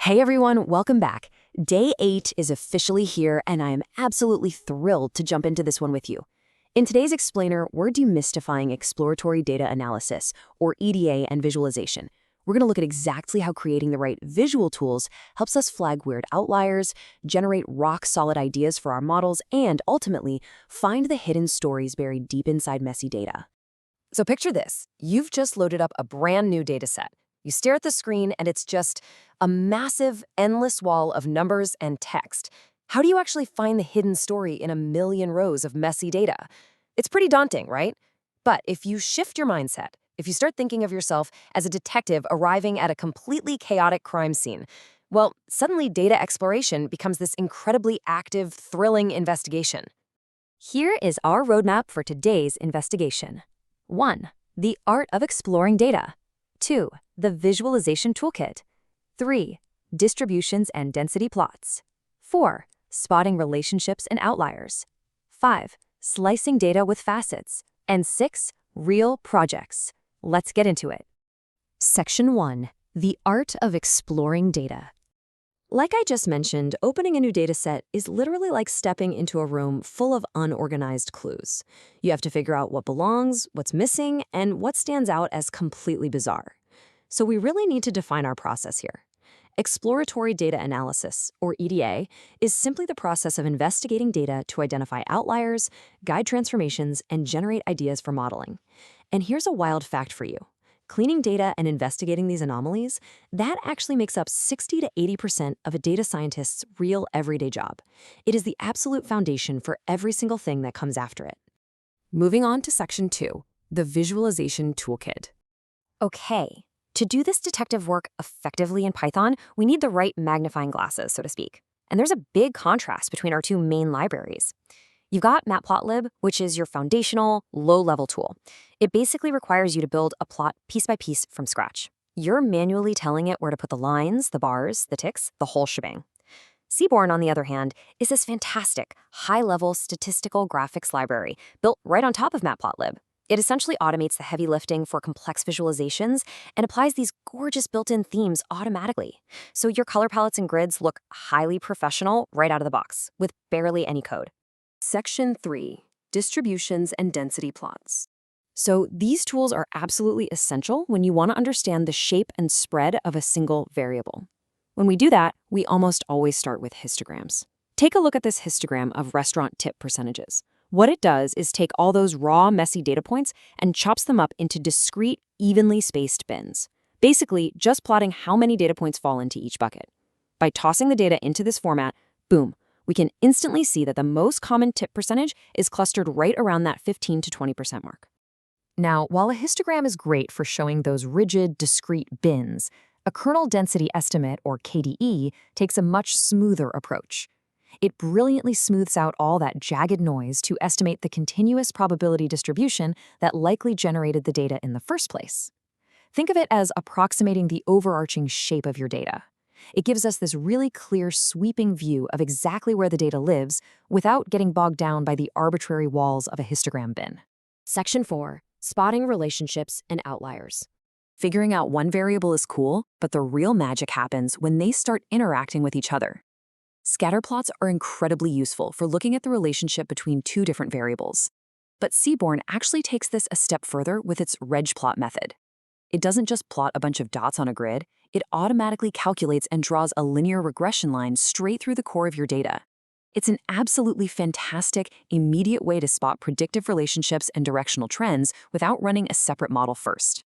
Hey everyone, welcome back. Day 8 is officially here, and I am absolutely thrilled to jump into this one with you. In today's explainer, we're demystifying exploratory data analysis, or EDA, and visualization. We're going to look at exactly how creating the right visual tools helps us flag weird outliers, generate rock-solid ideas for our models, and ultimately, find the hidden stories buried deep inside messy data. So picture this. You've just loaded up a brand new data set. You stare at the screen and it's just a massive, endless wall of numbers and text. How do you actually find the hidden story in a million rows of messy data? It's pretty daunting, right? But if you shift your mindset, if you start thinking of yourself as a detective arriving at a completely chaotic crime scene, well, suddenly data exploration becomes this incredibly active, thrilling investigation. Here is our roadmap for today's investigation. 1. The art of exploring data. 2. The visualization toolkit. 3. Distributions and density plots. 4. Spotting relationships and outliers. 5. Slicing data with facets. And 6. Real projects. Let's get into it. Section 1. The art of exploring data. Like I just mentioned, opening a new dataset is literally like stepping into a room full of unorganized clues. You have to figure out what belongs, what's missing, and what stands out as completely bizarre. So we really need to define our process here. Exploratory Data Analysis, or EDA, is simply the process of investigating data to identify outliers, guide transformations, and generate ideas for modeling. And here's a wild fact for you. Cleaning data and investigating these anomalies, that actually makes up 60 to 80% of a data scientist's real everyday job. It is the absolute foundation for every single thing that comes after it. Moving on to Section 2, the visualization toolkit. Okay, to do this detective work effectively in Python, we need the right magnifying glasses, so to speak. And there's a big contrast between our two main libraries. You've got matplotlib, which is your foundational, low-level tool. It basically requires you to build a plot piece by piece from scratch. You're manually telling it where to put the lines, the bars, the ticks, the whole shebang. Seaborn, on the other hand, is this fantastic, high-level statistical graphics library built right on top of matplotlib. It essentially automates the heavy lifting for complex visualizations and applies these gorgeous built-in themes automatically. So your color palettes and grids look highly professional right out of the box, with barely any code. Section 3. Distributions and density plots. So these tools are absolutely essential when you want to understand the shape and spread of a single variable. When we do that, we almost always start with histograms. Take a look at this histogram of restaurant tip percentages. What it does is take all those raw, messy data points and chops them up into discrete, evenly spaced bins. Basically, just plotting how many data points fall into each bucket. By tossing the data into this format, boom, we can instantly see that the most common tip percentage is clustered right around that 15 to 20% mark. Now, while a histogram is great for showing those rigid, discrete bins, a kernel density estimate, or KDE, takes a much smoother approach. It brilliantly smooths out all that jagged noise to estimate the continuous probability distribution that likely generated the data in the first place. Think of it as approximating the overarching shape of your data. It gives us this really clear, sweeping view of exactly where the data lives without getting bogged down by the arbitrary walls of a histogram bin. Section 4. Spotting relationships and outliers. Figuring out one variable is cool, but the real magic happens when they start interacting with each other. Scatter plots are incredibly useful for looking at the relationship between two different variables. But Seaborn actually takes this a step further with its reshaped method. It doesn't just plot a bunch of dots on a grid, it automatically calculates and draws a linear regression line straight through the core of your data. It's an absolutely fantastic, immediate way to spot predictive relationships and directional trends without running a separate model first.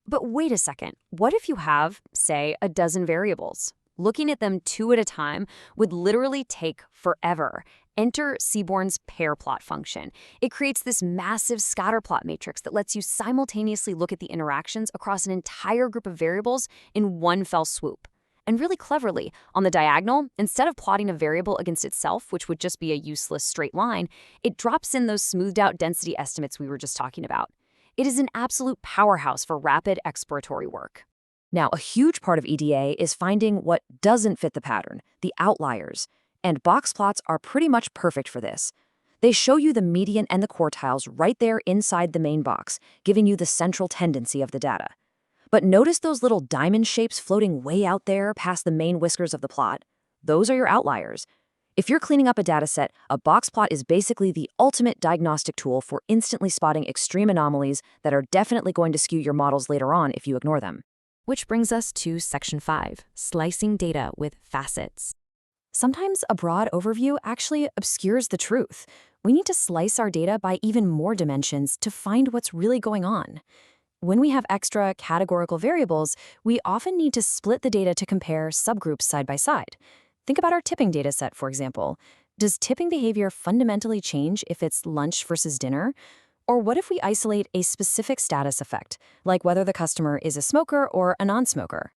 But wait a second, what if you have, say, a dozen variables? Looking at them two at a time would literally take forever. Enter Seaborn's pair plot function. It creates this massive scatterplot matrix that lets you simultaneously look at the interactions across an entire group of variables in one fell swoop. And really cleverly, on the diagonal, instead of plotting a variable against itself, which would just be a useless straight line, it drops in those smoothed out density estimates we were just talking about. It is an absolute powerhouse for rapid exploratory work. Now, a huge part of EDA is finding what doesn't fit the pattern, the outliers, and box plots are pretty much perfect for this. They show you the median and the quartiles right there inside the main box, giving you the central tendency of the data. But notice those little diamond shapes floating way out there past the main whiskers of the plot? Those are your outliers. If you're cleaning up a dataset, a box plot is basically the ultimate diagnostic tool for instantly spotting extreme anomalies that are definitely going to skew your models later on if you ignore them. Which brings us to Section 5, slicing data with facets. Sometimes a broad overview actually obscures the truth. We need to slice our data by even more dimensions to find what's really going on. When we have extra categorical variables, we often need to split the data to compare subgroups side by side. Think about our tipping dataset, for example. Does tipping behavior fundamentally change if it's lunch versus dinner? Or what if we isolate a specific status effect, like whether the customer is a smoker or a non-smoker?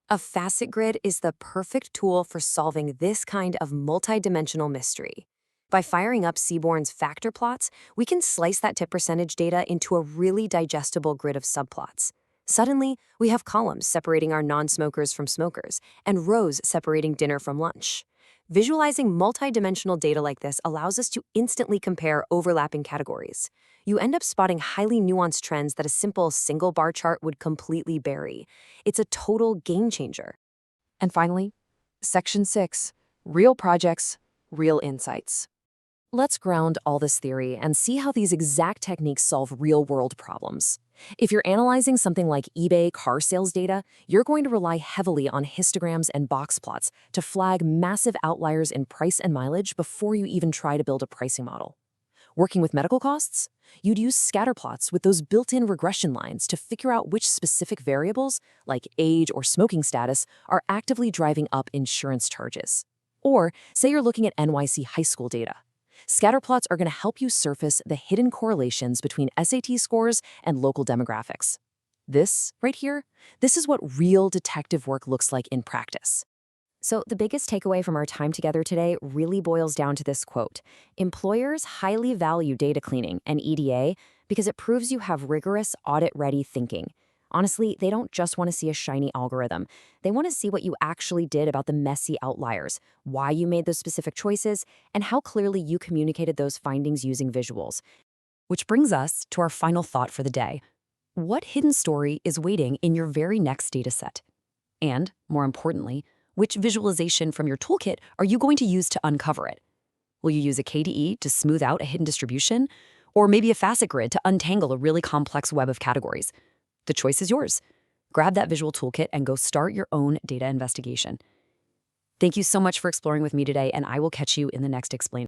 A facet grid is the perfect tool for solving this kind of multidimensional mystery. By firing up Seaborn's factor plots, we can slice that tip percentage data into a really digestible grid of subplots. Suddenly, we have columns separating our non-smokers from smokers, and rows separating dinner from lunch. Visualizing multidimensional data like this allows us to instantly compare overlapping categories. You end up spotting highly nuanced trends that a simple single bar chart would completely bury. It's a total game changer. And finally, Section 6, Real Projects, Real Insights. Let's ground all this theory and see how these exact techniques solve real-world problems. If you're analyzing something like eBay car sales data, you're going to rely heavily on histograms and box plots to flag massive outliers in price and mileage before you even try to build a pricing model. Working with medical costs, you'd use scatter plots with those built-in regression lines to figure out which specific variables, like age or smoking status, are actively driving up insurance charges. Or say you're looking at NYC high school data. Scatter plots are going to help you surface the hidden correlations between SAT scores and local demographics. This, right here, this is what real detective work looks like in practice. So the biggest takeaway from our time together today really boils down to this quote: employers highly value data cleaning and EDA because it proves you have rigorous, audit-ready thinking. Honestly, they don't just want to see a shiny algorithm. They want to see what you actually did about the messy outliers, why you made those specific choices, and how clearly you communicated those findings using visuals. Which brings us to our final thought for the day. What hidden story is waiting in your very next dataset? And, more importantly, which visualization from your toolkit are you going to use to uncover it? Will you use a KDE to smooth out a hidden distribution? Or maybe a facet grid to untangle a really complex web of categories? The choice is yours. Grab that visual toolkit and go start your own data investigation. Thank you so much for exploring with me today, and I will catch you in the next Explain.